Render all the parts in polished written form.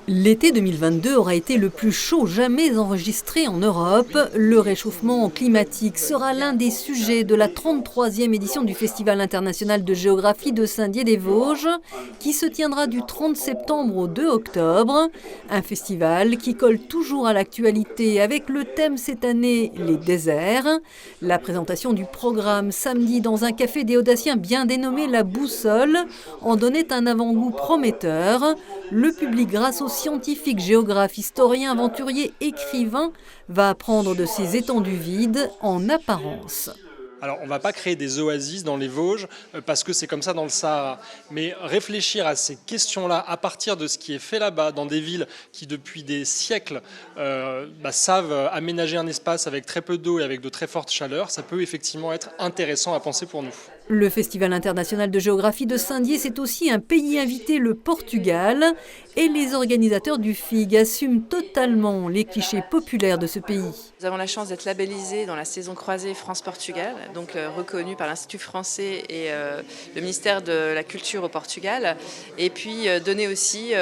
L'été 2022 aura été le plus chaud jamais enregistré en Europe. Le réchauffement climatique sera l'un des sujets de la 33e édition du Festival international de géographie de Saint-Dié-des-Vosges, qui se tiendra du 30 septembre au 2 octobre. Un festival qui colle toujours à l'actualité avec le thème cette année, les déserts. La présentation du programme samedi dans un café des Audaciens bien dénommé La Boussole en donnait un avant-goût prometteur. Le public, grâce aux scientifiques, géographes, historiens, aventuriers, écrivains, va apprendre de ces étendues vides en apparence. Alors, on ne va pas créer des oasis dans les Vosges parce que c'est comme ça dans le Sahara. Mais réfléchir à ces questions-là à partir de ce qui est fait là-bas, dans des villes qui, depuis des siècles, savent aménager un espace avec très peu d'eau et avec de très fortes chaleurs, ça peut effectivement être intéressant à penser pour nous. Le Festival international de géographie de Saint-Dié, c'est aussi un pays invité, le Portugal. Et les organisateurs du FIG assument totalement les clichés populaires de ce pays. Nous avons la chance d'être labellisés dans la saison croisée France-Portugal, donc reconnu par l'Institut français et le ministère de la Culture au Portugal. Et puis donner aussi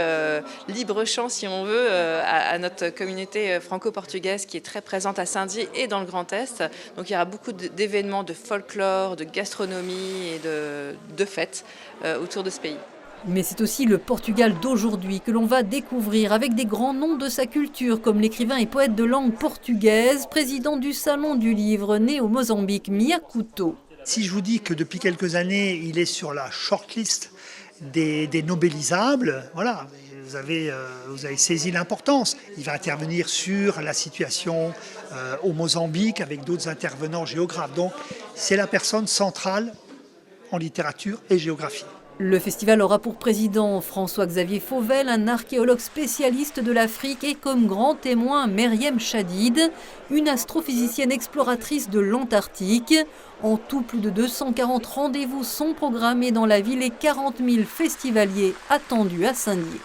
libre champ, si on veut, à notre communauté franco-portugaise qui est très présente à Saint-Dié et dans le Grand Est. Donc il y aura beaucoup d'événements de folklore, de gastronomie et de fêtes autour de ce pays. Mais c'est aussi le Portugal d'aujourd'hui que l'on va découvrir avec des grands noms de sa culture, comme l'écrivain et poète de langue portugaise, président du Salon du Livre, né au Mozambique, Mia Couto. Si je vous dis que depuis quelques années, il est sur la shortlist des nobelisables, voilà, vous avez saisi l'importance. Il va intervenir sur la situation au Mozambique avec d'autres intervenants géographes. Donc c'est la personne centrale en littérature et géographie. Le festival aura pour président François-Xavier Fauvel, un archéologue spécialiste de l'Afrique, et comme grand témoin Meriem Chadid, une astrophysicienne exploratrice de l'Antarctique. En tout, plus de 240 rendez-vous sont programmés dans la ville et 40 000 festivaliers attendus à Saint-Dié.